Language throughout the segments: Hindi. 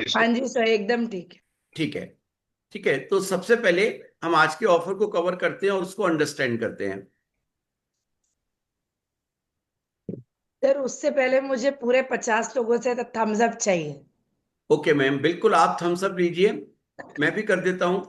हाँ जी सर, एकदम ठीक है। ठीक है। ठीक है, तो सबसे पहले हम आज के ऑफर को कवर करते हैं और उसको अंडरस्टैंड करते हैं। सर उससे पहले मुझे पूरे 50 लोगों से थम्स अप चाहिए। ओके मैम, बिल्कुल, आप थम्स अप लीजिए, मैं भी कर देता हूं।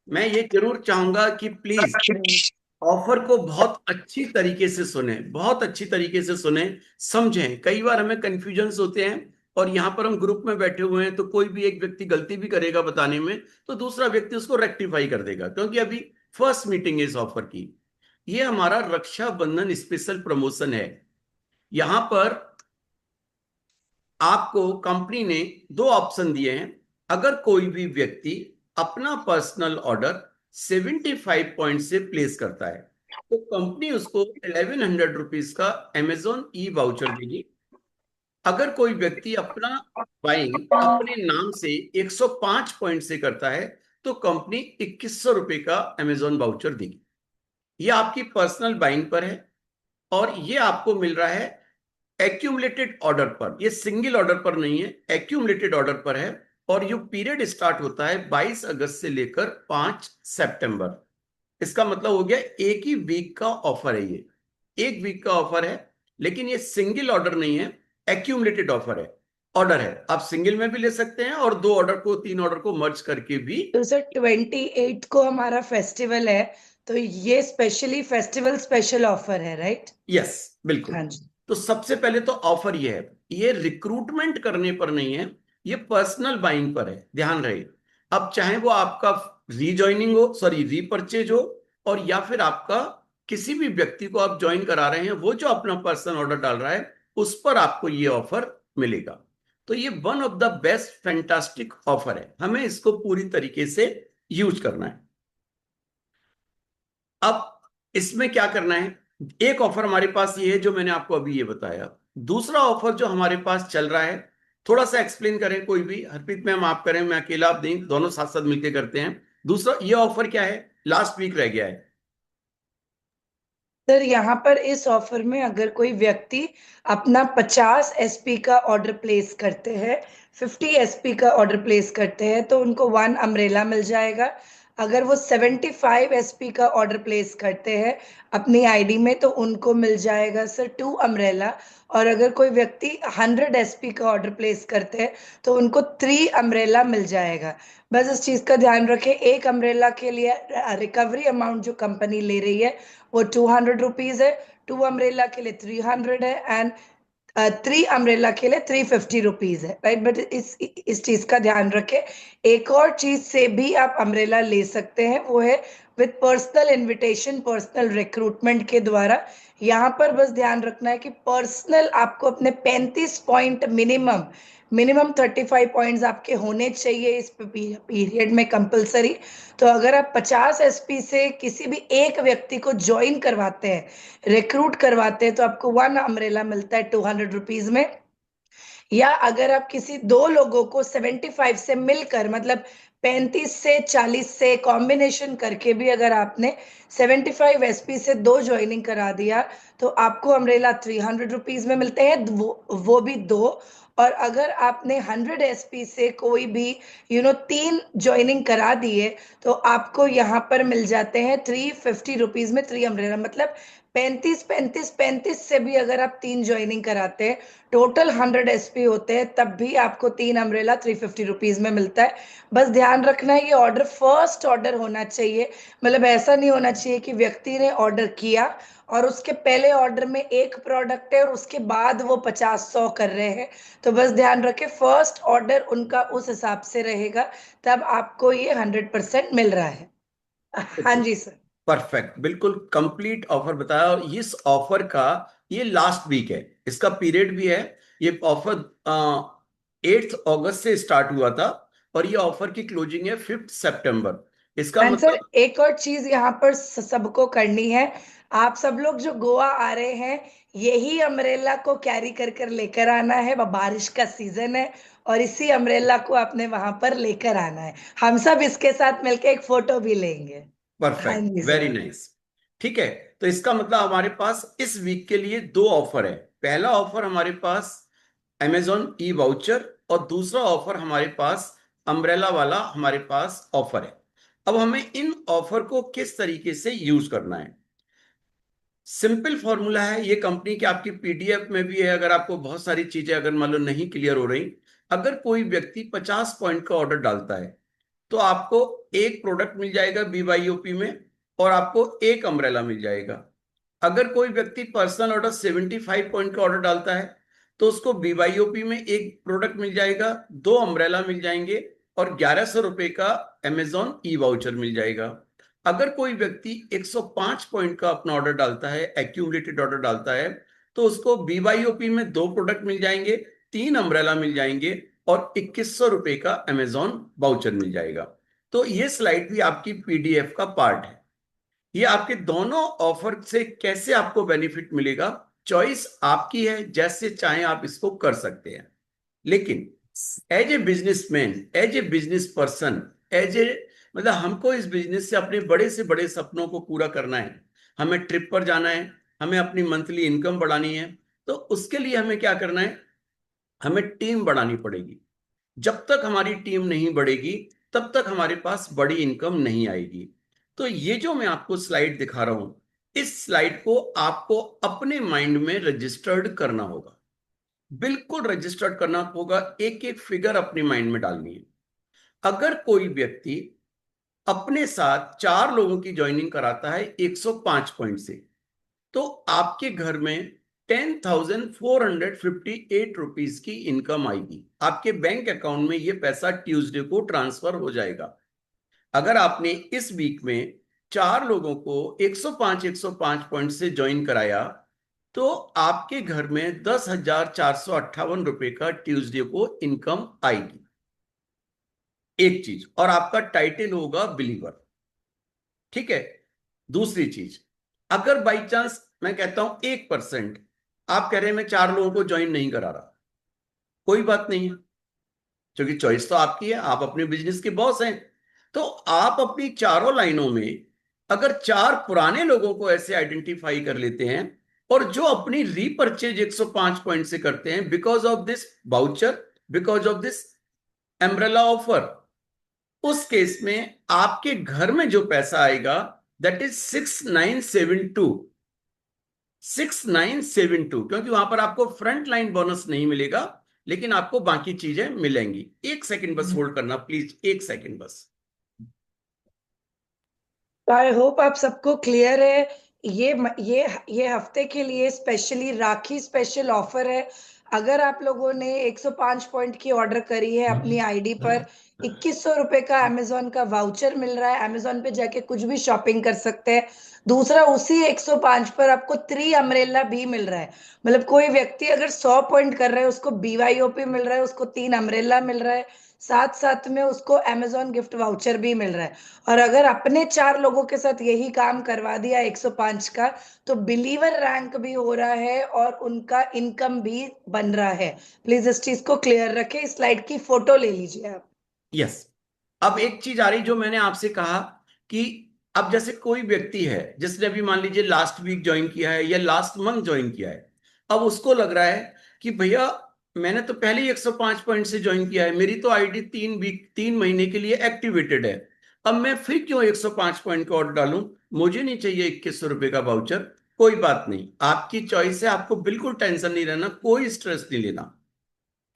मैं ये जरूर चाहूंगा कि प्लीज ऑफर को बहुत अच्छी तरीके से सुने, बहुत अच्छी तरीके से सुने, समझें। कई बार हमें कंफ्यूजन्स होते हैं, और यहाँ पर हम ग्रुप में बैठे हुए हैं, तो कोई भी एक व्यक्ति गलती भी करेगा बताने में, तो दूसरा व्यक्ति उसको रेक्टिफाई कर देगा, क्योंकि अभी फर्स्ट मीटिंग है इस ऑफर की। ये हमारा रक्षाबंधन स्पेशल प्रमोशन है। यहाँ पर आपको कंपनी ने दो ऑप्शन दिए हैं। अगर कोई भी व्यक्ति अपना पर्सनल ऑर्डर 75 पॉइंट से प्लेस करता है, तो कंपनी उसको 1100 रुपीज का अमेजोन ई वाउचर देगी। अगर कोई व्यक्ति अपना बाइंग अपने नाम से 105 पॉइंट से करता है, तो कंपनी 2100 रुपये का अमेजोन वाउचर देगी। ये आपकी पर्सनल बाइंग पर है, और ये आपको मिल रहा है एक्यूमुलेटेड ऑर्डर पर। ये सिंगल ऑर्डर पर नहीं है, एक्यूमुलेटेड ऑर्डर पर है। और ये पीरियड स्टार्ट होता है 22 अगस्त से लेकर 5 सितंबर। इसका मतलब हो गया एक ही वीक का ऑफर है ये, एक वीक का ऑफर है। लेकिन ये सिंगल ऑर्डर नहीं है, एक्यूमुलेटेड ऑफर है, ऑर्डर है। आप सिंगल में भी ले सकते हैं, और दो ऑर्डर को, तीन ऑर्डर को मर्ज करके भी। तो सर 28 को हमारा फेस्टिवल है, तो ये स्पेशली फेस्टिवल स्पेशल ऑफर है, राइट? यस, बिल्कुल। हाँ जी। तो सबसे पहले तो ऑफर ये है, ये रिक्रूटमेंट करने पर नहीं है, ये पर्सनल बाइंग पर है, ध्यान रहे। अब चाहे वो आपका रीजॉइनिंग हो, सॉरी रीपर्चेज हो, और या फिर आपका किसी भी व्यक्ति को आप ज्वाइन करा रहे हैं, वो जो अपना पर्सनल ऑर्डर डाल रहा है, उस पर आपको ये ऑफर मिलेगा। तो ये one of the best fantastic offer है, हमें इसको पूरी तरीके से यूज करना है। अब इसमें क्या करना है, एक ऑफर हमारे पास ये है जो मैंने आपको अभी ये बताया। दूसरा ऑफर जो हमारे पास चल रहा है, थोड़ा सा एक्सप्लेन करें कोई भी, हरप्रीत मैम आप करें, मैं अकेला, आप दें, दोनों साथ साथ मिलकर करते हैं। दूसरा ये ऑफर क्या है, लास्ट वीक रह गया है। सर यहाँ पर इस ऑफर में अगर कोई व्यक्ति अपना 50 एसपी का ऑर्डर प्लेस करते हैं, 50 एसपी का ऑर्डर प्लेस करते हैं, तो उनको 1 अम्ब्रेला मिल जाएगा। अगर वो 75 एसपी का ऑर्डर प्लेस करते हैं अपनी आईडी में, तो उनको मिल जाएगा सर 2 अम्ब्रेला। और अगर कोई व्यक्ति 100 एसपी का ऑर्डर प्लेस करते हैं, तो उनको 3 अम्ब्रेला मिल जाएगा। बस इस चीज का ध्यान रखें, एक अम्ब्रेला के लिए रिकवरी अमाउंट जो कंपनी ले रही है वो 200 रुपीज है। 2 अम्ब्रेला के लिए 300 है, एंड 3 अम्ब्रेला के लिए 350 रुपीज है, राइट? बट इस चीज का ध्यान रखें। एक और चीज से भी आप अम्ब्रेला ले सकते हैं, वो है with personal invitation, personal recruitment के द्वारा। यहाँ पर बस ध्यान रखना है कि पर्सनल आपको अपने 35 पॉइंट मिनिमम, मिनिमम 35 पॉइंट्स आपके होने चाहिए इस पीरियड में कंपलसरी। तो अगर आप 50 एसपी से किसी भी एक व्यक्ति को ज्वाइन करवाते हैं, रिक्रूट करवाते हैं, तो आपको 1 अम्ब्रेला मिलता है 200 रुपीज में। या अगर आप किसी दो लोगों को 75 से मिलकर, मतलब 35 से 40 से कॉम्बिनेशन करके भी अगर आपने 75 एसपी से दो ज्वाइनिंग करा दिया, तो आपको अम्ब्रेला 300 रुपीज में मिलते हैं, वो भी दो। और अगर आपने 100 एसपी से कोई भी तीन ज्वाइनिंग करा दिए, तो आपको यहाँ पर मिल जाते हैं 350 रुपीज में 3 अम्ब्रेला। मतलब 35 35 35 से भी अगर आप तीन ज्वाइनिंग कराते हैं, टोटल 100 एसपी होते हैं, तब भी आपको 3 अम्ब्रेला 350 रुपीज में मिलता है। बस ध्यान रखना है, ये ऑर्डर फर्स्ट ऑर्डर होना चाहिए। मतलब ऐसा नहीं होना चाहिए कि व्यक्ति ने ऑर्डर किया और उसके पहले ऑर्डर में एक प्रोडक्ट है और उसके बाद वो 50 100 कर रहे हैं। तो बस ध्यान रखें, फर्स्ट ऑर्डर उनका उस हिसाब से रहेगा, तब आपको ये 100% मिल रहा है। हाँ जी सर। परफेक्ट, बिल्कुल कंप्लीट ऑफर बताया। और इस ऑफर का ये लास्ट वीक है, इसका पीरियड भी है। ये ऑफर 8 अगस्त से स्टार्ट हुआ था, और ये ऑफर की क्लोजिंग है 5 सितंबर। इसका एंड सर मतलब। एक और चीज यहाँ पर सबको करनी है। आप सब लोग जो गोवा आ रहे हैं, यही अम्ब्रेला को कैरी कर कर लेकर आना है, बारिश का सीजन है, और इसी अम्ब्रेला को आपने वहां पर लेकर आना है। हम सब इसके साथ मिलकर एक फोटो भी लेंगे। हाँ परफेक्ट, जी वेरी सर। नाइस। ठीक है, तो इसका मतलब हमारे पास इस वीक के लिए दो ऑफर है। पहला ऑफर हमारे पास अमेजॉन ई वाउचर और दूसरा ऑफर हमारे पास अम्ब्रेला वाला हमारे पास ऑफर है। अब हमें इन ऑफर को किस तरीके से यूज करना है, सिंपल फॉर्मूला है। ये कंपनी की आपकी पीडीएफ में भी है, अगर आपको बहुत सारी चीजें अगर मान लो नहीं क्लियर हो रही, अगर कोई व्यक्ति 50 पॉइंट का ऑर्डर डालता है तो आपको एक प्रोडक्ट मिल जाएगा बीवाईओपी में और आपको एक अम्ब्रेला मिल जाएगा। अगर कोई व्यक्ति पर्सनल ऑर्डर 75 पॉइंट का ऑर्डर डालता है तो उसको बीवाईओपी में एक प्रोडक्ट मिल जाएगा, दो अम्ब्रेला मिल जाएंगे और 1100 रुपए का अमेजॉन ई वाउचर मिल जाएगा। अगर कोई व्यक्ति 105 पॉइंट का अपना ऑर्डर डालता है, एक्यूमुलेटेड ऑर्डर डालता है, तो उसको बीवाईओपी में दो प्रोडक्ट मिल जाएंगे, तीन अम्ब्रेला मिल जाएंगे और 2100 रुपए का अमेजॉन वाउचर मिल जाएगा। तो ये स्लाइड भी आपकी पीडीएफ का पार्ट है। ये आपके दोनों ऑफर से कैसे आपको बेनिफिट मिलेगा, चॉइस आपकी है, जैसे चाहे आप इसको कर सकते हैं। लेकिन as a businessman, as a business person, as a मतलब हमको इस बिजनेस से बड़े सपनों को पूरा करना है। हमें ट्रिप पर जाना है, हमें अपनी मंथली इनकम बढ़ानी है, तो उसके लिए हमें क्या करना है, हमें टीम बढ़ानी पड़ेगी। जब तक हमारी टीम नहीं बढ़ेगी तब तक हमारे पास बड़ी इनकम नहीं आएगी। तो ये जो मैं आपको स्लाइड दिखा रहा हूं, इस स्लाइड को आपको अपने माइंड में रजिस्टर्ड करना होगा, बिल्कुल रजिस्टर्ड करना होगा, एक एक फिगर अपने माइंड में डालनी है। अगर कोई व्यक्ति अपने साथ चार लोगों की ज्वाइनिंग कराता है 105 पॉइंट से, तो आपके घर में 10,458 रुपीज की इनकम आएगी। आपके बैंक अकाउंट में यह पैसा ट्यूसडे को ट्रांसफर हो जाएगा। अगर आपने इस वीक में चार लोगों को 105 पॉइंट से ज्वाइन कराया तो आपके घर में 10,458 रुपए का ट्यूसडे को इनकम आएगी, एक चीज। और आपका टाइटल होगा बिलीवर, ठीक है। दूसरी चीज, अगर बाई चांस मैं कहता हूं 1%, आप कह रहे हैं मैं चार लोगों को ज्वाइन नहीं करा रहा, कोई बात नहीं है, क्योंकि चॉइस तो आपकी है, आप अपने बिजनेस के बॉस हैं। तो आप अपनी चारों लाइनों में अगर चार पुराने लोगों को ऐसे आइडेंटिफाई कर लेते हैं और जो अपनी रीपर्चेज 105 पॉइंट से करते हैं because of this voucher, because of this umbrella offer, उस केस में आपके घर में जो पैसा आएगा दैट इज 6972, क्योंकि वहां पर आपको फ्रंट लाइन बोनस नहीं मिलेगा लेकिन आपको बाकी चीजें मिलेंगी। एक सेकंड बस होल्ड करना प्लीज, एक सेकंड बस। आई होप आप सबको क्लियर है। ये हफ्ते के लिए स्पेशली राखी स्पेशल ऑफर है। अगर आप लोगों ने 105 पॉइंट की ऑर्डर करी है अपनी आईडी पर, 2100 रुपए का अमेजोन का वाउचर मिल रहा है, अमेजोन पे जाके कुछ भी शॉपिंग कर सकते हैं। दूसरा, उसी 105 पर आपको 3 अम्ब्रेला भी मिल रहा है। मतलब कोई व्यक्ति अगर 100 पॉइंट कर रहा है, उसको बीवाईओपी मिल रहा है, उसको 3 अम्ब्रेला मिल रहा है, साथ साथ में उसको अमेजोन गिफ्ट वाउचर भी मिल रहा है। और अगर अपने चार लोगों के साथ यही काम करवा दिया 105 का, तो बिलीवर रैंक भी हो रहा है और उनका इनकम भी बन रहा है। प्लीज इस चीज को क्लियर रखें। इस स्लाइड की फोटो ले लीजिए आप। यस। अब एक चीज आ रही जो मैंने आपसे कहा कि अब जैसे कोई व्यक्ति है जिसने अभी मान लीजिए लास्ट वीक ज्वाइन किया है या लास्ट मंथ ज्वाइन किया है, अब उसको लग रहा है कि भैया मैंने तो पहले ही 105 पॉइंट से ज्वाइन किया है, मेरी तो आईडी 3 महीने के लिए एक्टिवेटेड है, अब मैं फिर क्यों 105 पॉइंट का ऑर्डर डालूं, मुझे नहीं चाहिए 2100 रुपए का वाउचर। कोई बात नहीं, आपकी चॉइस है, आपको बिल्कुल टेंशन नहीं रहना, कोई स्ट्रेस नहीं लेना,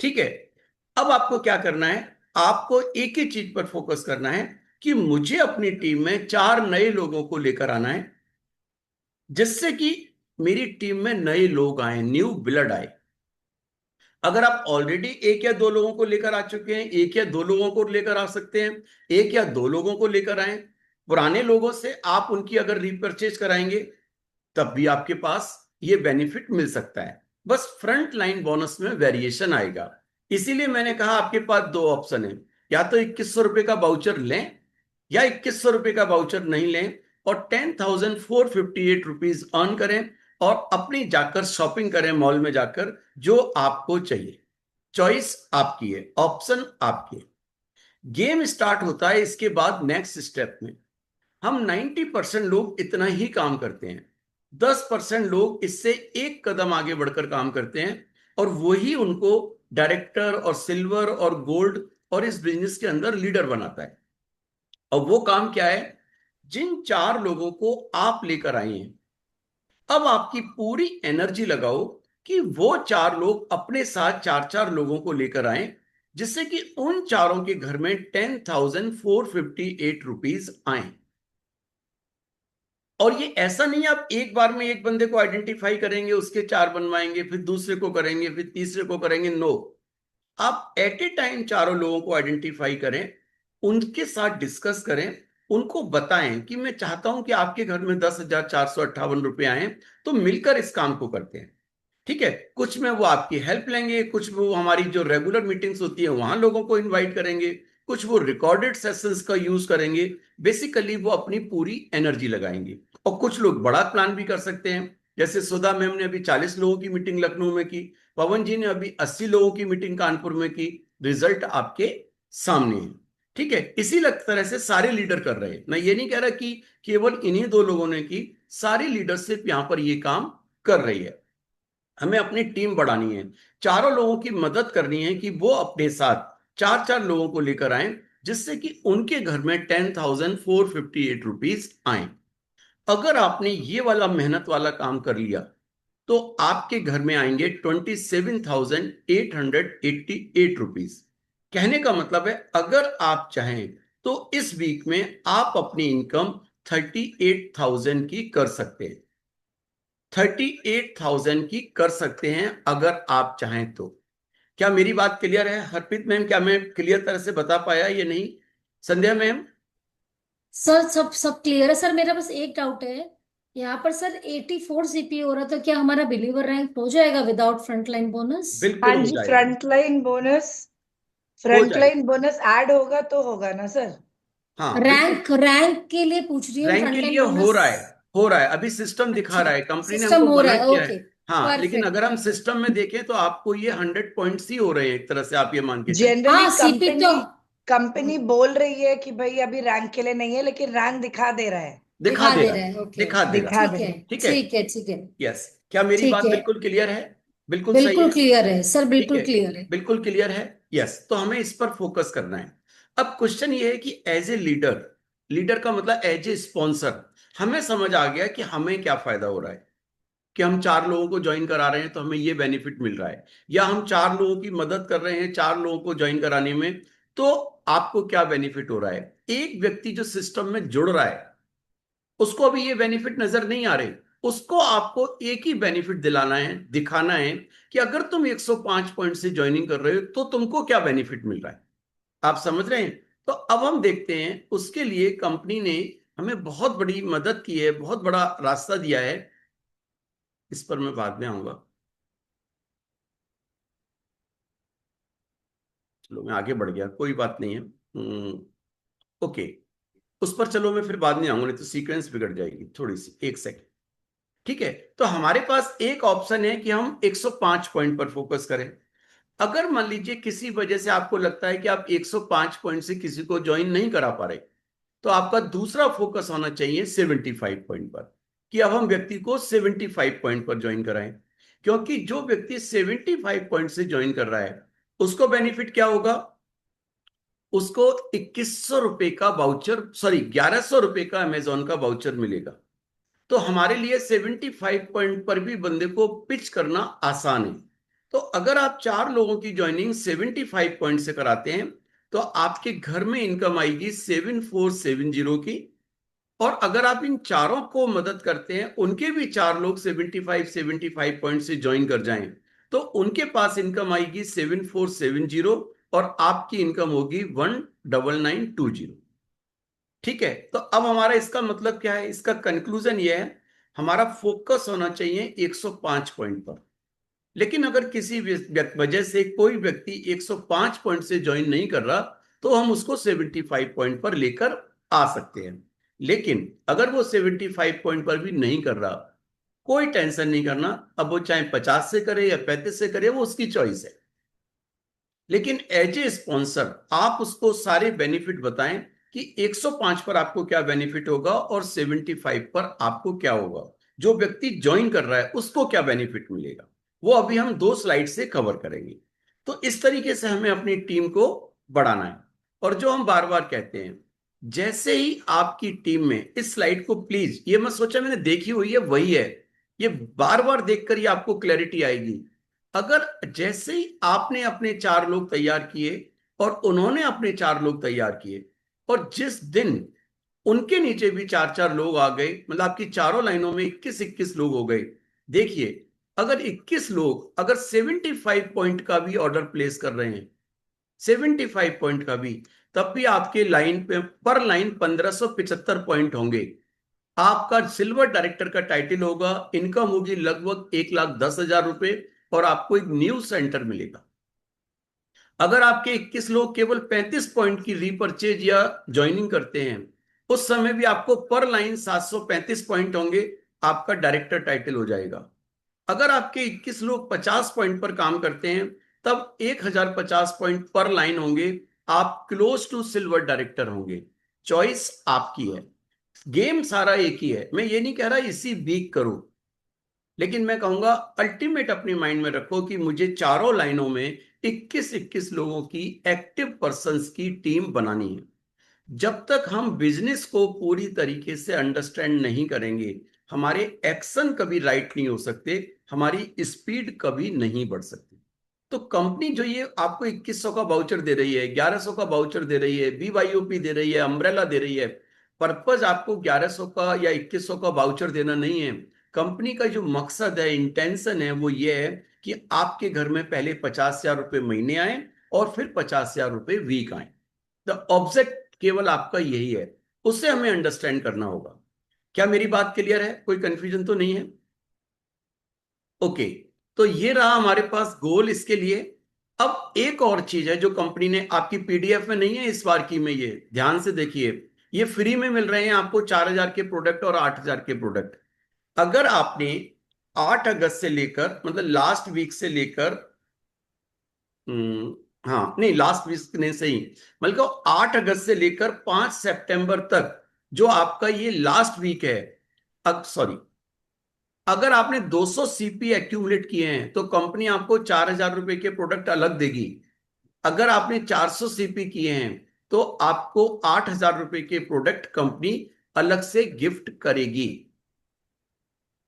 ठीक है। अब आपको क्या करना है, आपको एक ही चीज पर फोकस करना है कि मुझे अपनी टीम में चार नए लोगों को लेकर आना है, जिससे कि मेरी टीम में नए लोग आए, न्यू ब्लड आए। अगर आप ऑलरेडी एक या दो लोगों को लेकर आ चुके हैं, एक या दो लोगों को लेकर आ सकते हैं, एक या दो लोगों को लेकर आए, पुराने लोगों से आप उनकी अगर रिपर्चेज कराएंगे तब भी आपके पास ये बेनिफिट मिल सकता है। बस फ्रंट लाइन बोनस में वेरिएशन आएगा। इसीलिए मैंने कहा आपके पास दो ऑप्शन है, या तो 2100 रुपए का वाउचर लें या 2100 रुपए का वाउचर नहीं लें और 10,458 रुपीज अर्न करें और अपनी जाकर शॉपिंग करें मॉल में जाकर जो आपको चाहिए। चॉइस आपकी है, ऑप्शन आपकी है। गेम स्टार्ट होता है इसके बाद नेक्स्ट स्टेप में। हम 90% लोग इतना ही काम करते हैं, 10% लोग इससे एक कदम आगे बढ़कर काम करते हैं, और वही उनको डायरेक्टर और सिल्वर और गोल्ड और इस बिजनेस के अंदर लीडर बनाता है। और वो काम क्या है? जिन 4 लोगों को आप लेकर आए हैं, अब आपकी पूरी एनर्जी लगाओ कि वो 4 लोग अपने साथ 4 4 लोगों को लेकर आए, जिससे कि उन चारों के घर में 10,458 रुपीज आए। और ये ऐसा नहीं है आप एक बार में एक बंदे को आइडेंटिफाई करेंगे, उसके 4 बनवाएंगे, फिर दूसरे को करेंगे, फिर तीसरे को करेंगे। नो, आप एट ए टाइम 4 लोगों को आइडेंटिफाई करें, उनके साथ डिस्कस करें, उनको बताएं कि मैं चाहता हूं कि आपके घर में 10,458 रुपए आए, तो मिलकर इस काम को करते हैं। ठीक है, कुछ में वो आपकी हेल्प लेंगे, कुछ में वो हमारी जो रेगुलर मीटिंग्स होती है वहां लोगों को इनवाइट करेंगे, कुछ वो रिकॉर्डेड सेशंस का यूज करेंगे। बेसिकली वो अपनी पूरी एनर्जी लगाएंगे। और कुछ लोग बड़ा प्लान भी कर सकते हैं, जैसे सुधा मैम ने अभी 40 लोगों की मीटिंग लखनऊ में की, पवन जी ने अभी 80 लोगों की मीटिंग कानपुर में की। रिजल्ट आपके सामने है। ठीक है, इसी तरह से सारे लीडर कर रहे हैं। मैं ये नहीं कह रहा कि केवल इन्हीं 2 लोगों ने की, सारी लीडरशिप यहां पर ये काम कर रही है। हमें अपनी टीम बढ़ानी है, 4 लोगों की मदद करनी है कि वो अपने साथ 4 4 लोगों को लेकर आए, जिससे कि उनके घर में 10,458 रुपीज आए। अगर आपने ये वाला मेहनत वाला काम कर लिया, तो आपके घर में आएंगे 27,888 रुपीज। कहने का मतलब है, अगर आप चाहें तो इस वीक में आप अपनी इनकम 38,000 की कर सकते हैं। 38,000 की कर सकते हैं अगर आप चाहें तो। क्या मेरी बात क्लियर है हरप्रीत मैम? क्या मैं क्लियर तरह से बता पाया ये नहीं? संध्या मैम? सर सब सब क्लियर है सर। मेरा बस एक डाउट है, यहाँ पर सर 84 सीपी हो रहा था, क्या हमारा बिलीवर रैंक हो जाएगा विदाउट फ्रंटलाइन बोनस? बिल्कुल हाँ हो जी, जाएगा। फ्रंटलाइन बोनस, हो जाएगा। फ्रंटलाइन बोनस ऐड होगा तो होगा ना सर? हाँ बिल्कुल। रैंक रैंक के लिए पूछ रही हूँ, रैंक के फ्रंटलाइन लिए हो बोनस। रहा है, हो रहा है, अभी सिस्टम दिखा अच्छा, रहा है, कंपनी ने सिस्टम हमको हो रहा मना है, किया है। ओके। हाँ, लेकिन परफेक्ट अगर हम परफेक्ट। सिस्टम में देखें तो आपको ये 100 पॉइंट्स ही हो रहे हैं, एक तरह से आप ये मान के चलिए। जनरली हाँ सीपी तो कंपनी कंपनी बोल रही है कि भाई अभी रैंक के लिए नहीं है, लेकिन रैंक दिखा दे रहा है। दिखा दिखा दे देगा, रहा है, ओके दिखा ओके, देगा। दिखा ठीक दे है ठीक है। ठीक है ठीक है। यस, क्या मेरी ठीक बात है, बिल्कुल क्लियर है? बिल्कुल सही बिल्कुल है। क्लियर है सर, ठीक बिल्कुल है, क्लियर है। बिल्कुल क्लियर है। यस, तो हमें इस पर फोकस करना है। अब क्वेश्चन ये है कि एज ए लीडर, लीडर का मतलब एज ए स्पॉन्सर, हमें समझ आ गया कि हमें क्या फायदा हो रहा है, कि हम 4 लोगों को ज्वाइन करा रहे हैं तो हमें ये बेनिफिट मिल रहा है, या हम 4 लोगों की मदद कर रहे हैं 4 लोगों को ज्वाइन कराने में, तो आपको क्या बेनिफिट हो रहा है। एक व्यक्ति जो सिस्टम में जुड़ रहा है, उसको अभी ये बेनिफिट नजर नहीं आ रहे, उसको आपको एक ही बेनिफिट दिलाना है, दिखाना है कि अगर तुम 105 पॉइंट से ज्वाइनिंग कर रहे हो तो तुमको क्या बेनिफिट मिल रहा है। आप समझ रहे हैं? तो अब हम देखते हैं, उसके लिए कंपनी ने हमें बहुत बड़ी मदद की है, बहुत बड़ा रास्ता दिया है। इस पर मैं बाद में आऊंगा। चलो मैं आगे बढ़ गया, कोई बात नहीं है। ओके, उस पर चलो मैं फिर बाद में आऊंगा, नहीं तो सीक्वेंस बिगड़ जाएगी थोड़ी सी, एक सेकंड। ठीक है, तो हमारे पास एक ऑप्शन है कि हम 105 पॉइंट पर फोकस करें। अगर मान लीजिए किसी वजह से आपको लगता है कि आप 105 पॉइंट से किसी को ज्वाइन नहीं करा पा रहे, तो आपका दूसरा फोकस होना चाहिए 75 पॉइंट पर, कि अब हम व्यक्ति को 75 पॉइंट पर ज्वाइन कराएं। क्योंकि जो व्यक्ति 75 पॉइंट से ज्वाइन कर रहा है, उसको बेनिफिट क्या होगा? उसको 2100 रुपए का वाउचर, सॉरी 1100 रुपए का अमेजोन का वाउचर मिलेगा। तो हमारे लिए 75 पॉइंट पर भी बंदे को पिच करना आसान है। तो अगर आप 4 लोगों की ज्वाइनिंग 75 पॉइंट से कराते हैं, तो आपके घर में इनकम आएगी 7470 की। और अगर आप इन चारों को मदद करते हैं, उनके भी 4 लोग 75 पॉइंट से ज्वाइन कर जाएं, तो उनके पास इनकम आएगी 7470, और आपकी इनकम होगी 19920। ठीक है, तो अब हमारा इसका मतलब क्या है, इसका कंक्लूजन ये है, हमारा फोकस होना चाहिए 105 पॉइंट पर। लेकिन अगर किसी वजह से कोई व्यक्ति 105 पॉइंट से ज्वाइन नहीं कर रहा, तो हम उसको 75 पॉइंट पर लेकर आ सकते हैं। लेकिन अगर वो 75 पॉइंट पर भी नहीं कर रहा, कोई टेंशन नहीं करना, अब वो चाहे 50 से करे या 35 से करे, वो उसकी चॉइस है। लेकिन एज ए स्पॉन्सर आप उसको सारे बेनिफिट बताएं कि 105 पर आपको क्या बेनिफिट होगा और 75 पर आपको क्या होगा। जो व्यक्ति ज्वाइन कर रहा है उसको क्या बेनिफिट मिलेगा, वो अभी हम 2 स्लाइड से कवर करेंगे। तो इस तरीके से हमें अपनी टीम को बढ़ाना है। और जो हम बार बार कहते हैं, जैसे ही आपकी टीम में, इस स्लाइड को प्लीज ये मत सोचा मैंने देखी हुई है वही है, ये बार बार देखकर ही आपको क्लैरिटी आएगी। अगर जैसे ही आपने अपने 4 लोग तैयार किए और उन्होंने अपने 4 लोग तैयार किए, और जिस दिन उनके नीचे भी 4-4 लोग आ गए, मतलब आपकी चारों लाइनों में 21-21 लोग हो गए। देखिए, अगर 21 लोग अगर 75 पॉइंट का भी ऑर्डर प्लेस कर रहे हैं, 75 पॉइंट का भी, तब भी आपके लाइन पे पर लाइन 1575 पॉइंट होंगे। आपका सिल्वर डायरेक्टर का टाइटल होगा, इनकम होगी लगभग 1,10,000 रुपए, और आपको एक न्यूज सेंटर मिलेगा। अगर आपके 21 लोग केवल 35 पॉइंट की रीपर्चेज या ज्वाइनिंग करते हैं, उस समय भी आपको पर लाइन 735 पॉइंट होंगे, आपका डायरेक्टर टाइटल हो जाएगा। अगर आपके 21 लोग 50 पॉइंट पर काम करते हैं, तब 1050 पॉइंट पर लाइन होंगे, आप क्लोज टू सिल्वर डायरेक्टर होंगे। चॉइस आपकी है, गेम सारा एक ही है। मैं ये नहीं कह रहा इसी वीक करो, लेकिन मैं कहूंगा अल्टीमेट अपने माइंड में रखो कि मुझे चारों लाइनों में 21-21 लोगों की एक्टिव पर्संस की टीम बनानी है। जब तक हम बिजनेस को पूरी तरीके से अंडरस्टैंड नहीं करेंगे, हमारे एक्शन कभी राइट नहीं हो सकते, हमारी स्पीड कभी नहीं बढ़ सकती। तो कंपनी जो ये आपको 2100 का वाउचर दे रही है, 1100 का वाउचर दे रही है, BYOP दे रही है, अम्ब्रेला दे रही है, पर्पज आपको 1100 का या 2100 का वाउचर देना नहीं है। कंपनी का जो मकसद है, इंटेंशन है, वो ये है कि आपके घर में पहले 50,000 रुपए महीने आए और फिर 50,000 रुपए वीक आए। द ऑब्जेक्ट केवल आपका यही है, उसे हमें अंडरस्टैंड करना होगा। क्या मेरी बात क्लियर है? कोई कंफ्यूजन तो नहीं है? ओके, तो ये रहा हमारे पास गोल इसके लिए। अब एक और चीज है जो कंपनी ने, आपकी PDF में नहीं है इस बार की, में ये ध्यान से देखिए, ये फ्री में मिल रहे हैं आपको 4,000 के प्रोडक्ट और 8,000 के प्रोडक्ट। अगर आपने 8 अगस्त से लेकर, मतलब लास्ट वीक से लेकर, हाँ नहीं लास्ट वीक नहीं सही, मतलब 8 अगस्त से लेकर 5 सितंबर तक जो आपका ये लास्ट वीक है, सॉरी, अगर आपने 200 CP एक्यूमुलेट किए हैं तो कंपनी आपको 4,000 रुपए के प्रोडक्ट अलग देगी। अगर आपने 400 CP किए हैं तो आपको 8,000 रुपए के प्रोडक्ट कंपनी अलग से गिफ्ट करेगी।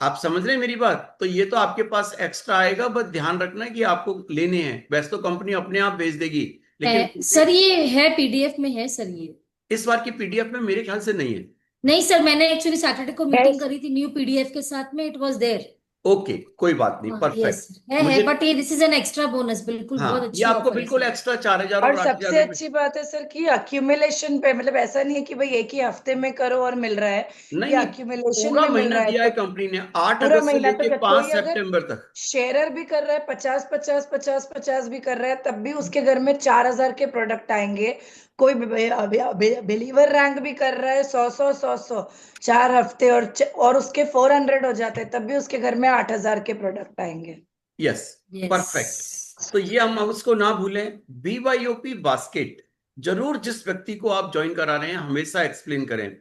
आप समझ रहे हैं मेरी बात? तो ये तो आपके पास एक्स्ट्रा आएगा, बस ध्यान रखना है कि आपको लेने हैं। वैसे तो कंपनी अपने आप भेज देगी, लेकिन सर ये है PDF में है सर ये? इस बार की PDF में मेरे ख्याल से नहीं है। नहीं सर, मैंने एक्चुअली सैटरडे को मीटिंग Yes. करी थी न्यू PDF के साथ में, इट वाज देयर। ओके, कोई बात नहीं, यस परफेक्ट। सर, है मुझे, बट ये this is an extra bonus, बिल्कुल बहुत हाँ, ये अच्छी आपको ऑफर है बिल्कुल सर। एक्स्ट्रा 4,000 और और 8,000 सबसे रुपए। अच्छी बात है सर कि अक्यूमुलेशन पे, मतलब ऐसा नहीं है कि भाई एक ही हफ्ते में करो और मिल रहा है, नहीं ये नहीं, अक्यूमुलेशन पूरा में मिल महीना रहा है। दिया है तो कंपनी ने, 8 पूरा अगस्त से महीना, तो लेके जब 5 कोई अगर सितंबर तक। शेयरर भी कर रहा है, 50-50-50-50 भी कर रहा है, तब भी उसके घर में 4,000 के प्रोडक्ट आएंगे। कोई बिलीवर रैंक भी कर रहा है 100-100-100-100 4 हफ्ते, और उसके 400 हो जाते हैं, तब भी उसके घर में 8,000 के प्रोडक्ट आएंगे। Yes, yes perfect. तो ये हम उसको ना भूलें, BYOP बास्केट जरूर जिस व्यक्ति को आप ज्वाइन करा रहे हैं हमेशा एक्सप्लेन करें।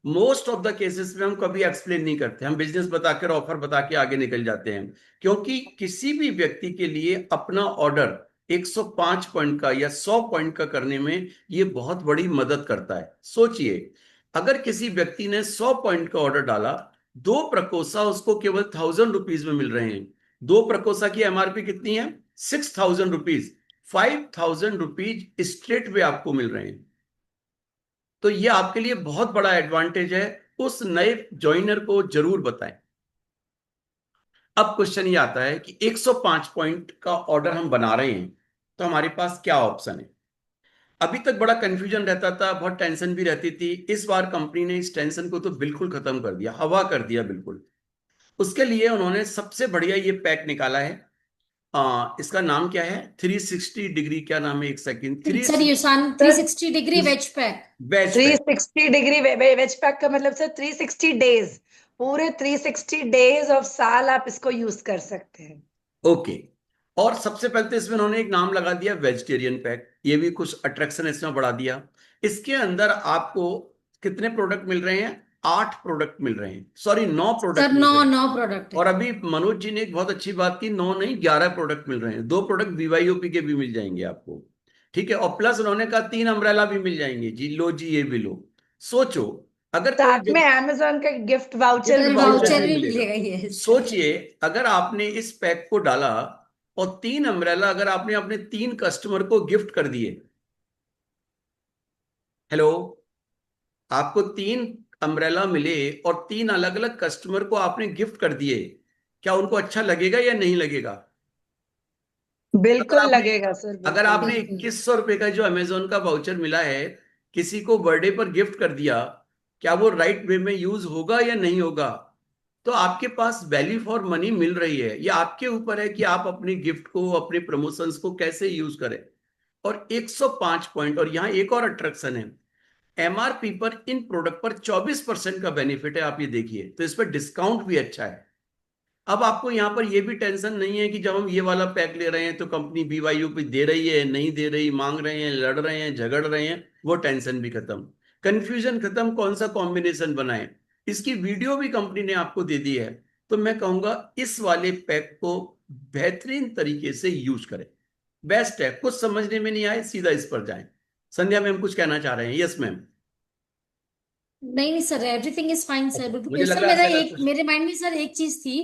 मोस्ट ऑफ द केसेस में हम कभी एक्सप्लेन नहीं करते, हम बिजनेस बताकर, ऑफर बता के आगे निकल जाते हैं, क्योंकि किसी भी व्यक्ति के लिए अपना ऑर्डर 105 पॉइंट का या 100 पॉइंट का करने में ये बहुत बड़ी मदद करता है। सोचिए, अगर किसी व्यक्ति ने 100 पॉइंट का ऑर्डर डाला, 2 प्रकोसा उसको केवल 1,000 रुपीज में मिल रहे हैं। 2 प्रकोसा की MRP कितनी है? 6,000 रुपीज। 5,000 रुपीज स्ट्रेट वे आपको मिल रहे हैं। तो ये आपके लिए बहुत बड़ा एडवांटेज है, उस नए ज्वाइनर को जरूर बताएं। अब क्वेश्चन ये आता है कि 105 पॉइंट का ऑर्डर हम बना रहे हैं, तो हमारे पास क्या ऑप्शन है? अभी तक बड़ा कंफ्यूजन रहता था, बहुत टेंशन भी रहती थी। इस बार कंपनी ने इस टेंशन को तो बिल्कुल खत्म कर दिया, हवा कर दिया बिल्कुल। उसके लिए उन्होंने सबसे बढ़िया ये पैक निकाला है। इसका नाम क्या है? 360 डिग्री, क्या नाम है, एक सेकंड, सर युसान 360 डिग्री वेज पैक। वेज पैक। 360 डिग्री वेज पैक का मतलब सर 360 डेज, पूरे 360 डेज ऑफ साल आप इसको यूज कर सकते हैं। ओके, और सबसे पहले तो इसमें उन्होंने एक नाम लगा दिया वेजिटेरियन पैक, ये भी कुछ अट्रैक्शन इसमें बढ़ा दिया। इसके अंदर आपको कितने प्रोडक्ट मिल रहे हैं? 8 प्रोडक्ट मिल रहे हैं, सॉरी 9 सर प्रोडक्ट मिल 9 रहे हैं। 9 प्रोडक्ट और है। अभी मनोज जी ने एक बहुत अच्छी बात की, 9 नहीं 11 प्रोडक्ट मिल रहे हैं, 2 प्रोडक्ट BYOP के भी मिल जाएंगे आपको, ठीक है। और प्लस उन्होंने कहा 3 अम्ब्रेला भी मिल जाएंगे जी, लो जी ये भी लो। सोचो अगर कोई साथ में अमेजोन का गिफ्ट वाउचर गिफ्ट भी वाउचर मिलता वाउचर भी है। भी मिलेगा। मिलेगा, ये सोचिए अगर आपने इस पैक को डाला और 3 अम्ब्रेला अगर आपने अपने 3 कस्टमर को गिफ्ट कर दिए, हेलो, आपको 3 अम्ब्रेला मिले और 3 अलग अलग कस्टमर को आपने गिफ्ट कर दिए, क्या उनको अच्छा लगेगा या नहीं लगेगा? अगर बिल्कुल आपने लगेगा सर, अगर बिल्कुल आपने लगेगा। 2100 रुपए का जो अमेजोन का वाउचर मिला है किसी को बर्थडे पर गिफ्ट कर दिया, क्या वो राइट वे में यूज होगा या नहीं होगा? तो आपके पास वैल्यू फॉर मनी मिल रही है, ये आपके ऊपर है कि आप अपनी गिफ्ट को अपने प्रमोशंस को कैसे यूज करें। और 105 पॉइंट, और यहाँ एक और अट्रैक्शन है, MRP पर इन प्रोडक्ट पर 24% का बेनिफिट है, आप ये देखिए, तो इस पर डिस्काउंट भी अच्छा है। अब आपको यहां पर यह भी टेंशन नहीं है कि जब हम ये वाला पैक ले रहे हैं तो कंपनी BYOP दे रही है नहीं दे रही, मांग रहे हैं, लड़ रहे हैं, झगड़ रहे हैं, वो टेंशन भी खत्म, कंफ्यूजन खत्म, कौन सा कॉम्बिनेशन बनाए, इसकी वीडियो भी कंपनी ने आपको दे दी है। तो मैं कहूंगा इस वाले पैक को बेहतरीन तरीके से यूज करें, बेस्ट है। कुछ समझने में नहीं आए सीधा इस पर जाएं। संध्या मैम कुछ कहना चाह रहे हैं? Yes ma'am. नहीं नहीं sir, everything is fine sir, मुझे बिल्कुल लग सर। रहा है मेरा ऐसा एक कुछ। मेरे माइंड में सर एक चीज थी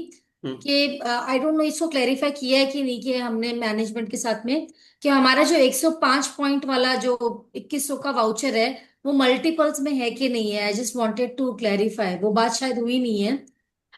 हम्म, कि आई डोंट नो इसको क्लैरिफाई किया है कि नहीं किया है हमने मैनेजमेंट के साथ में, कि हमारा जो 105 पॉइंट वाला जो 2100 का वाउचर है वो मल्टीपल्स में है कि नहीं है। I just wanted to clarify, वो बात शायद हुई नहीं है।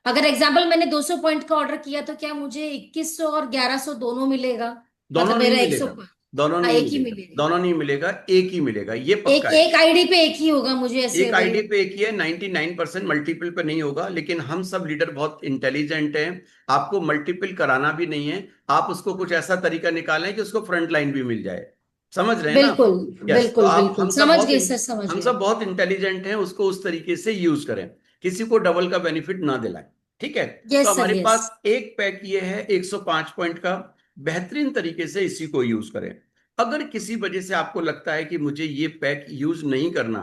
अगर एग्जाम्पल मैंने 200 पॉइंट का ऑर्डर किया तो क्या मुझे 2100 और 1100 दोनों मिलेगा? दोनों मतलब नहीं मेरा 100, मिलेगा, दोनों हाँ नहीं एक ही मिलेगा, मिलेगा। दोनों नहीं मिलेगा, एक ही मिलेगा, ये पक्का एक है। एक आईडी पे एक ही होगा, मुझे ऐसे एक वही। आईडी पे एक ही है, 99% मल्टीपल पे नहीं होगा, लेकिन हम सब लीडर बहुत इंटेलिजेंट हैं, आपको मल्टीपल कराना भी नहीं है। आप उसको कुछ ऐसा तरीका निकालें कि उसको फ्रंट लाइन भी मिल जाए, समझ रहे हैं ना? बिल्कुल यस, तो बिल्कुल आप बिल्कुल, समझ गई सर, समझ हम गई। सब बहुत इंटेलिजेंट हैं, उसको उस तरीके से यूज करें, किसी को डबल का बेनिफिट ना दिलाएं, ठीक है। तो यस सर, हमारे यस। पास एक पैक ये है 105 पॉइंट का, बेहतरीन तरीके से इसी को यूज करें। अगर किसी वजह से आपको लगता है कि मुझे ये पैक यूज नहीं करना,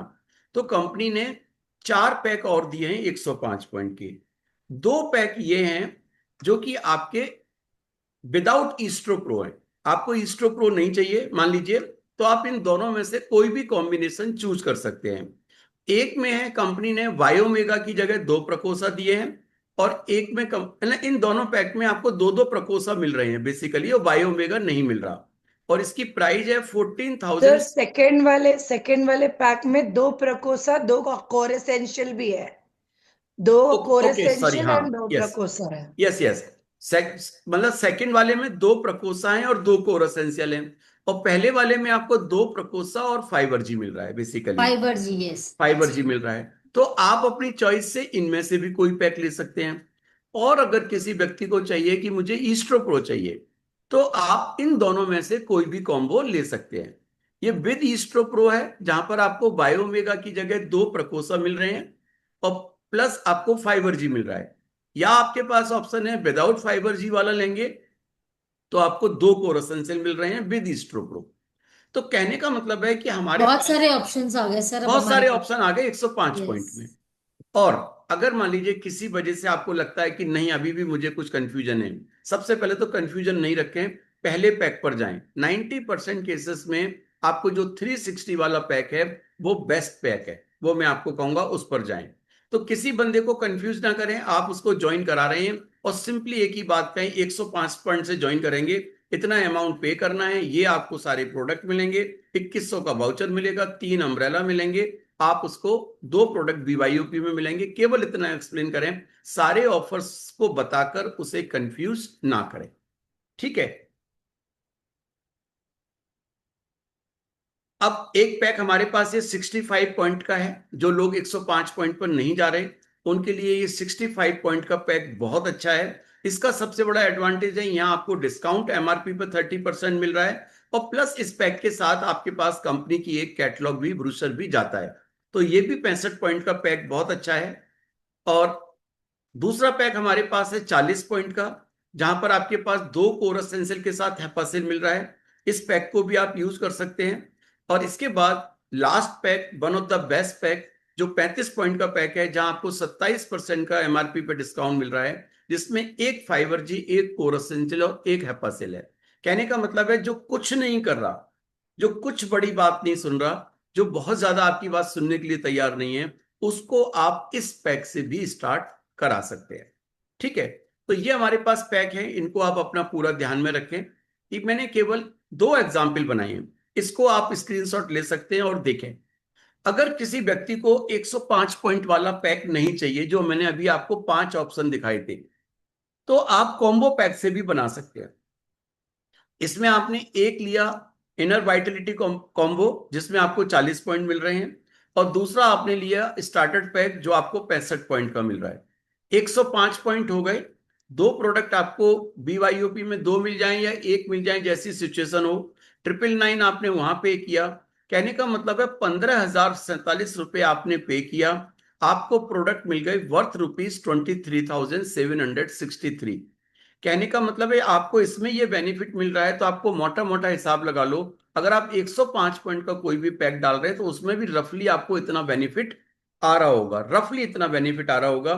तो कंपनी ने 4 पैक और दिए हैं 105 पॉइंट के। 2 पैक ये हैं जो कि आपके विदाउट ईस्ट्रो प्रो है। आपको ईस्ट्रो प्रो नहीं चाहिए मान लीजिए, तो आप इन दोनों में से कोई भी कॉम्बिनेशन चूज कर सकते हैं। एक में है कंपनी ने वायोमेगा की जगह 2 प्रकोसा दिए हैं, और एक में इन दोनों पैक में आपको 2 प्रकोसा मिल रहे हैं बेसिकली, और वायोमेगा नहीं मिल रहा, और इसकी प्राइस है सर 14,000। सेकंड वाले पैक में 2 प्रकोसा, 2 कोर एसेंशियल भी है। 2 कोर ओके सॉरी, एसेंशियल हाँ, एंड 2 यस, प्रकोसा है। Yes yes. मतलब सेकंड वाले में 2 प्रकोसा हैं और 2 कोर एसेंशियल हैं, और पहले वाले में आपको 2 प्रकोसा और फाइबर जी मिल रहा है बेसिकली, फाइबर जी, यस। फाइबर जी मिल रहा है। तो आप अपनी चॉइस से इनमें से भी कोई पैक ले सकते हैं। और अगर किसी व्यक्ति को चाहिए कि मुझे ईस्ट्रो प्रो चाहिए, तो आप इन दोनों में से कोई भी कॉम्बो ले सकते हैं। ये विद ईस्ट्रो प्रो है, जहां पर आपको बायोमेगा की जगह 2 प्रकोसा मिल रहे हैं और प्लस आपको फाइबर जी मिल रहा है। या आपके पास ऑप्शन है विदाउट फाइबर जी वाला लेंगे, तो आपको 2 कोर एसेंशियल मिल रहे हैं विद ईस्ट्रो प्रो। तो कहने का मतलब है कि हमारे बहुत पास सारे ऑप्शंस आ गए सर अब बहुत हमारे सारे पास। ऑप्शन आ गए 105 यस। पॉइंट में। और अगर मान लीजिए किसी वजह से आपको लगता है कि नहीं अभी भी मुझे कुछ कंफ्यूजन है, सबसे पहले तो कंफ्यूजन नहीं रखें, पहले पैक पर जाएं। 90% केसेस में आपको जो 360 वाला पैक है वो बेस्ट पैक है, वो मैं आपको कहूंगा उस पर जाएं। तो किसी बंदे को कंफ्यूज ना करें, आप उसको ज्वाइन करा रहे हैं और सिंपली एक ही बात कहें, 105 पॉइंट से ज्वाइन करेंगे, इतना अमाउंट पे करना है, ये आपको सारे प्रोडक्ट मिलेंगे, 2100 का वाउचर मिलेगा, 3 अम्ब्रेला मिलेंगे, आप उसको 2 प्रोडक्ट BYOP में मिलेंगे। केवल इतना एक्सप्लेन करें, सारे ऑफर्स को बताकर उसे कंफ्यूज ना करें, ठीक है। अब एक पैक हमारे पास ये 65 पॉइंट का है, जो लोग 105 पॉइंट पर नहीं जा रहे उनके लिए ये 65 पॉइंट का पैक बहुत अच्छा है। इसका सबसे बड़ा एडवांटेज है, यहाँ आपको डिस्काउंट MRP पर 30% मिल रहा है, और प्लस इस पैक के साथ आपके पास कंपनी की एक कैटलॉग भी, ब्रूशर भी जाता है। तो ये भी 65 पॉइंट का पैक बहुत अच्छा है। और दूसरा पैक हमारे पास है 40 पॉइंट का, जहां पर आपके पास 2 कोर एसेंशियल के साथ हेपासिल मिल रहा है, इस पैक को भी आप यूज कर सकते हैं। और इसके बाद last pack, one of the best pack, जो 35 पॉइंट का पैक है, जहां आपको 27% का एमआरपी पे डिस्काउंट मिल रहा है, जिसमें एक फाइबर-जी, एक कोरासेंचिल और एक हेपासिल है। कहने का मतलब है जो कुछ नहीं कर रहा, जो कुछ बड़ी बात नहीं सुन रहा, जो बहुत ज्यादा आपकी बात सुनने के लिए तैयार नहीं है, उसको आप इस पैक से भी स्टार्ट करा सकते हैं। ठीक है, तो ये हमारे पास पैक है, इनको आप अपना पूरा ध्यान में रखें। कि मैंने केवल 2 एग्जाम्पल बनाए हैं, इसको आप स्क्रीनशॉट ले सकते हैं और देखें। अगर किसी व्यक्ति को 105 पॉइंट वाला पैक नहीं चाहिए, जो मैंने अभी आपको 5 ऑप्शन दिखाए थे, तो आप कॉम्बो पैक से भी बना सकते हैं। इसमें आपने एक लिया इनर वाइटलिटी कॉम्बो, जिसमें आपको 40 पॉइंट मिल रहे हैं, और दूसरा आपने लिया स्टार्टर पैक, जो आपको 65 पॉइंट का मिल रहा है। 105 पॉइंट हो गए। 2 प्रोडक्ट आपको BYOP में 2 मिल जाएं या 1 मिल जाए, जैसी सिचुएशन हो। 999 आपने वहां पे किया। कहने का मतलब है 15,047 रुपए आपने पे किया, आपको प्रोडक्ट मिल गए वर्थ ₹23,763। कहने का मतलब है आपको इसमें ये बेनिफिट मिल रहा है, तो आपको मोटा मोटा हिसाब लगा लो, अगर आप 105 पॉइंट का कोई भी पैक डाल रहे हैं तो उसमें भी रफली आपको इतना बेनिफिट आ रहा होगा, रफली इतना बेनिफिट आ रहा होगा।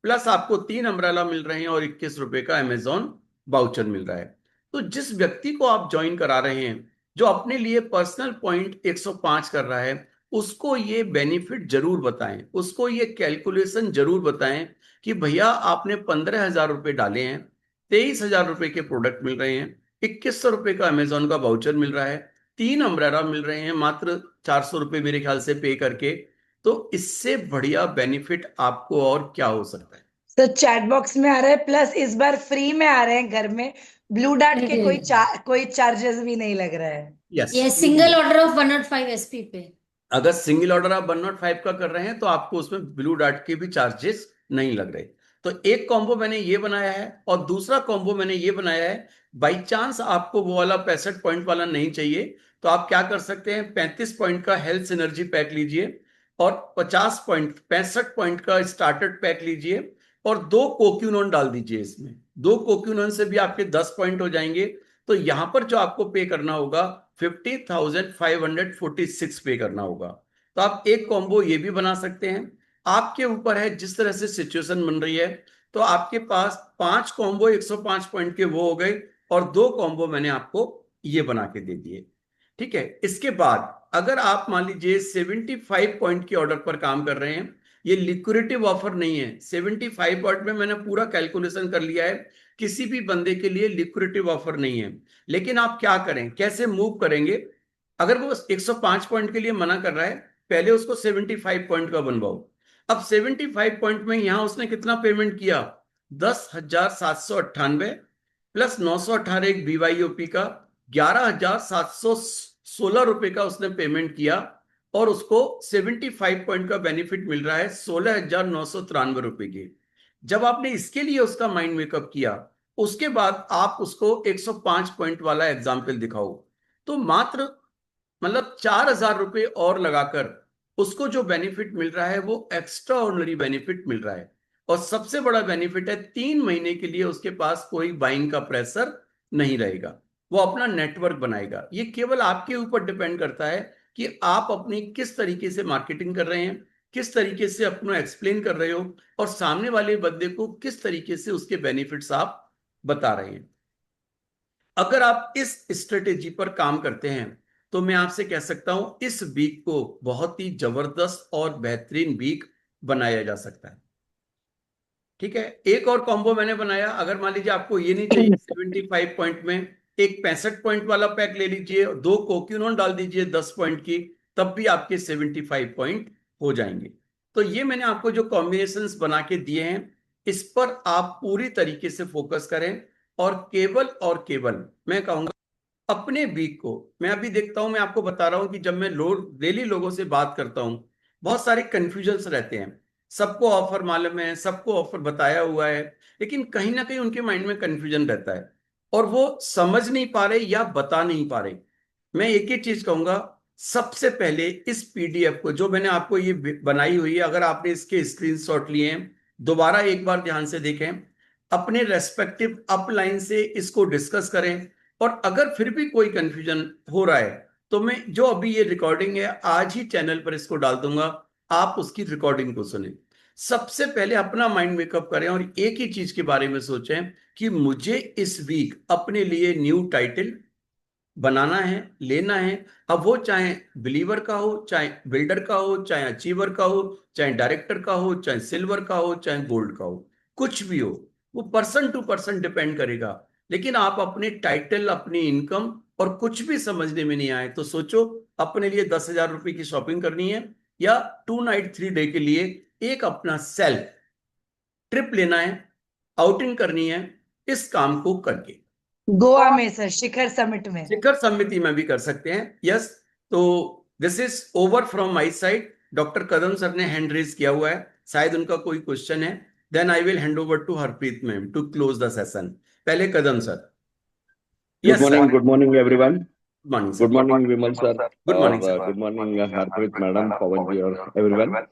प्लस आपको 3 अम्ब्रेला मिल रहे हैं और 21 रुपए का अमेजॉन वाउचर मिल रहा है। तो जिस व्यक्ति को आप ज्वाइन करा रहे हैं, जो अपने लिए पर्सनल पॉइंट 105 कर रहा है, उसको ये बेनिफिट जरूर बताएं, उसको ये कैलकुलेशन जरूर बताएं कि भैया आपने 15,000 रुपए डाले हैं, 23,000 रुपए के प्रोडक्ट मिल रहे हैं, 2100 रुपए का अमेजोन का वाउचर मिल रहा है, 3 अम्ब्रेला मिल रहे हैं मात्र 400 रुपए मेरे ख्याल से पे करके। तो इससे बढ़िया बेनिफिट आपको और क्या हो सकता है। तो चैट बॉक्स में आ रहा है, प्लस इस बार फ्री में आ रहे हैं घर में। ब्लू डार्ट के कोई चार्जेस भी नहीं लग रहा है। यस, ये सिंगल ऑर्डर ऑफ 105 एसपी पे। अगर सिंगल ऑर्डर आप 105 का कर रहे हैं तो आपको उसमें ब्लू डार्ट के भी चार्जेस नहीं लग रहे। तो एक कॉम्बो मैंने ये बनाया है और दूसरा कॉम्बो मैंने ये बनाया है। बाई चांस आपको वो वाला 65 पॉइंट वाला नहीं चाहिए, तो आप क्या कर सकते हैं, 35 पॉइंट का हेल्थ सिनर्जी पैक लीजिए और 65 पॉइंट का स्टार्टर पैक लीजिए और 2 कोक्यूनॉन डाल दीजिए इसमें। 2 कोक्यूनॉन से भी आपके 10 पॉइंट हो जाएंगे। तो यहां पर जो आपको पे करना होगा 50,546 पे करना होगा। तो आप एक कॉम्बो ये भी बना सकते हैं, आपके ऊपर है जिस तरह से सिचुएशन बन रही है। तो आपके पास 5 कॉम्बो 105 पॉइंट के वो हो गए और 2 कॉम्बो मैंने आपको ये बना के दे दिए। ठीक है, इसके बाद अगर आप मान लीजिए 75 पॉइंट के ऑर्डर पर काम कर रहे हैं, ये लिक्विडेटिव ऑफर नहीं है। 75 पॉइंट में मैंने पूरा कैलकुलेशन कर लिया है, किसी भी बंदे के लिए लिक्विडेटिव ऑफर नहीं है। लेकिन आप क्या करें, कैसे मूव करेंगे, अगर वो 105 पॉइंट के लिए मना कर रहा है, पहले उसको 75 पॉइंट का बनवाओ। अब 75 पॉइंट में यहां उसने कितना पेमेंट किया, 10,798 प्लस 918 एक BYOP का 11,716 रुपए का उसने पेमेंट किया और उसको 75 पॉइंट का बेनिफिट मिल रहा है 16,993 रुपए के। जब आपने इसके लिए उसका माइंड मेकअप किया, उसके बाद आप उसको 105 पॉइंट वाला एग्जाम्पल दिखाओ, तो मात्र मतलब 4,000 रुपए और लगाकर उसको जो बेनिफिट मिल रहा है वो एक्स्ट्रा ऑर्डिनरी बेनिफिट मिल रहा है। और सबसे बड़ा बेनिफिट है 3 महीने के लिए उसके पास कोई बाइंग का प्रेशर नहीं रहेगा, वो अपना नेटवर्क बनाएगा। ये केवल आपके ऊपर डिपेंड करता है कि आप अपनी किस तरीके से मार्केटिंग कर रहे हैं, किस तरीके से अपना एक्सप्लेन कर रहे हो और सामने वाले बंदे को किस तरीके से उसके बेनिफिट्स आप बता रहे हैं। अगर आप इस स्ट्रेटेजी पर काम करते हैं तो मैं आपसे कह सकता हूं इस वीक को बहुत ही जबरदस्त और बेहतरीन वीक बनाया जा सकता है। ठीक है, एक और कॉम्बो मैंने बनाया। अगर मान लीजिए आपको ये नहीं चाहिए 75 पॉइंट में, एक 65 पॉइंट वाला पैक ले लीजिए, 2 कोक्यूनॉन डाल दीजिए 10 पॉइंट की, तब भी आपके 75 पॉइंट हो जाएंगे। तो ये मैंने आपको जो कॉम्बिनेशंस बना के दिए हैं, इस पर आप पूरी तरीके से फोकस करें और केवल मैं कहूंगा अपने वीक को। मैं अभी देखता हूं, मैं आपको बता रहा हूं कि जब मैं डेली लोगों से बात करता हूं, बहुत सारे कंफ्यूजन्स रहते हैं। सबको ऑफर मालूम है, सबको ऑफर बताया हुआ है, लेकिन कहीं ना कहीं उनके माइंड में कंफ्यूजन रहता है और वो समझ नहीं पा रहे या बता नहीं पा रहे। मैं एक ही चीज कहूंगा, सबसे पहले इस PDF को जो मैंने आपको ये बनाई हुई है, अगर आपने इसके स्क्रीनशॉट लिए हैं, दोबारा एक बार ध्यान से देखें, अपने रेस्पेक्टिव अपलाइन से इसको डिस्कस करें। और अगर फिर भी कोई कंफ्यूजन हो रहा है तो मैं जो अभी ये रिकॉर्डिंग है आज ही चैनल पर इसको डाल दूंगा, आप उसकी रिकॉर्डिंग को सुने। सबसे पहले अपना माइंड मेकअप करें और एक ही चीज के बारे में सोचें कि मुझे इस वीक अपने लिए न्यू टाइटल बनाना है, लेना है। अब वो चाहे बिलीवर का हो, चाहे बिल्डर का हो, चाहे अचीवर का हो, चाहे डायरेक्टर का हो, चाहे सिल्वर का हो, चाहे गोल्ड का हो, कुछ भी हो, वो पर्सन टू पर्सन डिपेंड करेगा। लेकिन आप अपने टाइटल, अपनी इनकम और कुछ भी समझने में नहीं आए तो सोचो, अपने लिए 10,000 रुपए की शॉपिंग करनी है या 2 नाइट 3 डे के लिए एक अपना सेल्फ ट्रिप लेना है, आउटिंग करनी है, इस काम को करके गोवा में सर, शिखर समिट में। शिखर समिति में भी कर सकते हैं। यस, तो this is over from my side. Doctor Kadam sir ने हैंड रेज किया हुआ है, शायद उनका कोई क्वेश्चन है। Then I will hand over to Harpreet ma'am to close the session. पहले Kadam sir. Good yes morning, sir. good morning everyone. Good morning Good sir. morning Vimal sir good और morning sir. good morning Harpreet madam, Pawan ji और everyone.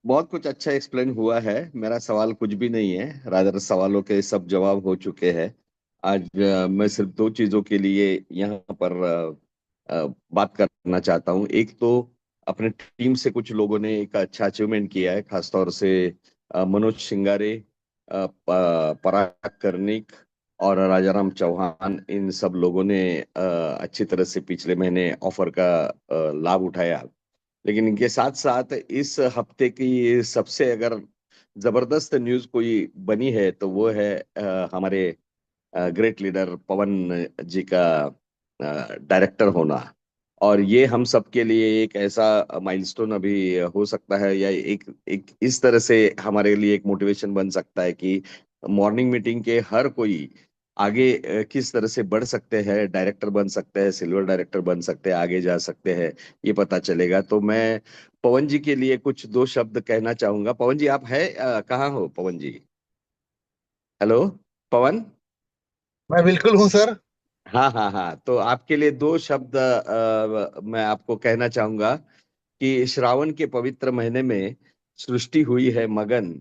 बहुत कुछ अच्छा एक्सप्लेन हुआ है। मेरा सवाल कुछ भी नहीं है, रादर सवालों के सब जवाब हो चुके हैं। आज मैं सिर्फ दो चीजों के लिए यहाँ पर बात करना चाहता हूँ। एक तो अपने टीम से कुछ लोगों ने एक अच्छा अचीवमेंट किया है, खासतौर से मनोज सिंगारे, पराग कर्णिक और राजाराम चौहान, इन सब लोगों ने अच्छी तरह से पिछले महीने ऑफर का लाभ उठाया। लेकिन इनके साथ साथ इस हफ्ते की सबसे अगर जबरदस्त न्यूज कोई बनी है तो वो है हमारे ग्रेट लीडर पवन जी का डायरेक्टर होना। और ये हम सबके लिए एक ऐसा माइलस्टोन अभी हो सकता है, या एक एक इस तरह से हमारे लिए एक मोटिवेशन बन सकता है कि मॉर्निंग मीटिंग के हर कोई आगे किस तरह से बढ़ सकते हैं, डायरेक्टर बन सकते हैं, सिल्वर डायरेक्टर बन सकते हैं, आगे जा सकते हैं, ये पता चलेगा। तो मैं पवन जी के लिए कुछ दो शब्द कहना चाहूंगा। पवन जी आप है कहाँ हो पवन जी? हेलो पवन। मैं बिल्कुल हूँ सर। हाँ हाँ हाँ, तो आपके लिए दो शब्द मैं आपको कहना चाहूंगा कि श्रावण के पवित्र महीने में सृष्टि हुई है मगन,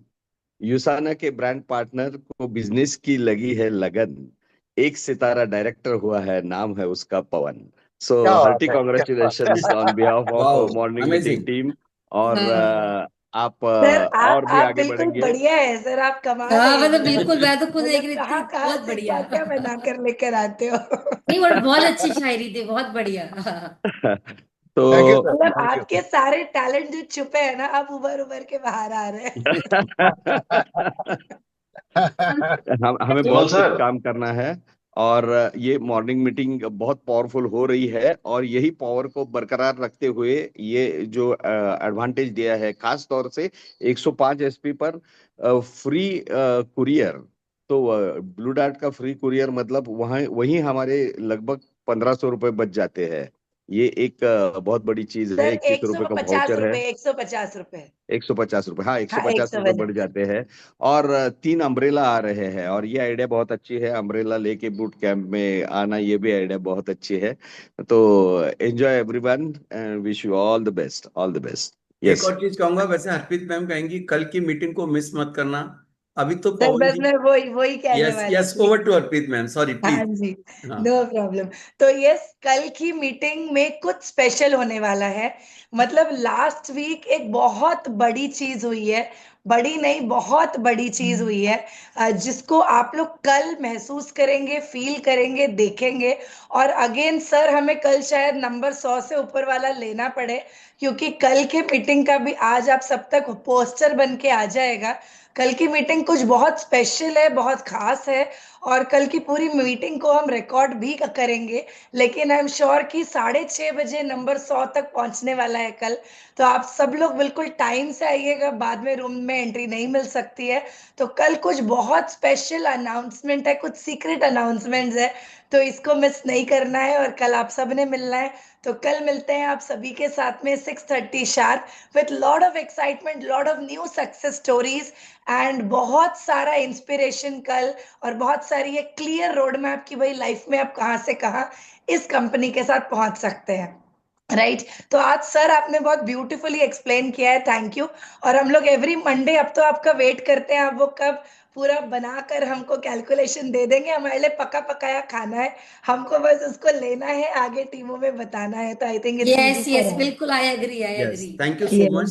यूसाना के ब्रांड पार्टनर को बिजनेस की लगी है लगन, एक सितारा डायरेक्टर हुआ है, नाम है उसका पवन। सो क्या बात हार्टी है, क्या बात है। Congratulations on behalf of wow, morning meeting amazing. Team. और हाँ आप सर और भी आप आगे बिल्कुल बढ़ेंगे। बढ़िया है सर, आप कमाल हाँ, है मतलब एकदम। बिल्कुल, मैं तो खुद देख मतलब रही थी, कहाँ कहाँ बहुत से बढ़िया। क्या क्या बना कर लेकर आते हो। नहीं, बट बहुत अच्छी शायरी थी, बहुत बढ़िया। थैंक यू तो सर, मतलब थैंक यू। आपके सारे टैलेंट जो छुपे हैं ना, अब उभर उभर के बाहर आ रहे हैं। हमें विमल बहुत कुछ सर। काम करना है। और ये मॉर्निंग मीटिंग बहुत पावरफुल हो रही है, और यही पावर को बरकरार रखते हुए ये जो एडवांटेज दिया है, खास तौर से 105 एसपी पर फ्री कुरियर। तो ब्लू डार्ट का फ्री कुरियर मतलब वहाँ वहीं हमारे लगभग 1,500 रुपये बच जाते हैं। ये एक बहुत बड़ी चीज है। सर 21 रुपए का 150 वाउचर है। रुपए, 150 रुपए। 150 रुपये, हाँ हाँ 150 रुपये 150। बढ़ जाते हैं। और 3 अम्ब्रेला आ रहे हैं, और ये आइडिया बहुत अच्छी है, अम्ब्रेला लेके बूट कैंप में आना, ये भी आइडिया बहुत अच्छी है। तो enjoy everyone and wish you all the best, all the best. एक यस। और चीज कहूंगा, वैसे हरप्रीत मैम कहेंगी कल की मीटिंग को मिस मत करना। अभी तो सर पवन बस जी। मैं वही वही कहने यस वाली यस, थी। Over to Harpreet ma'am, sorry हाँ प्लीज। जी, हाँ। No problem. तो यस, कल की मीटिंग में कुछ स्पेशल होने वाला है। मतलब लास्ट वीक एक बहुत बड़ी चीज हुई है, बड़ी नहीं बहुत बड़ी चीज हुई है, जिसको आप लोग कल महसूस करेंगे, फील करेंगे, देखेंगे। और अगेन सर, हमें कल शायद नंबर 100 से ऊपर वाला लेना पड़े, क्योंकि कल के मीटिंग का भी आज आप सब तक पोस्टर बन के आ जाएगा। कल की मीटिंग कुछ बहुत स्पेशल है, बहुत खास है। और कल की पूरी मीटिंग को हम रिकॉर्ड भी करेंगे। लेकिन आई एम श्योर कि 6:30 बजे नंबर 100 तक पहुंचने वाला है कल। तो आप सब लोग बिल्कुल टाइम से आइएगा, बाद में रूम में एंट्री नहीं मिल सकती है। तो कल कुछ बहुत स्पेशल अनाउंसमेंट है, कुछ सीक्रेट अनाउंसमेंट्स है। तो इसको मिस नहीं करना है, और कल आप सब ने मिलना है। तो कल मिलते हैं आप सभी के साथ में 6:30 sharp, with lot of excitement, lot of new success stories and बहुत सारा इंस्पिरेशन कल। और बहुत सारी एक क्लियर रोड मैप की भाई लाइफ में आप कहाँ से कहाँ इस कंपनी के साथ पहुंच सकते हैं। राइट। तो आज सर आपने बहुत ब्यूटीफुली एक्सप्लेन किया है, थैंक यू। और हम लोग एवरी मंडे अब तो आपका वेट करते हैं, आप वो कब पूरा बनाकर हमको कैलकुलेशन दे देंगे, हमारे लिए पका पकाया खाना है, हमको बस उसको लेना है, आगे टीमों में बताना है, तो I think it's easy yes for yes, बिल्कुल, I agree, I Yes, agree. thank you so much.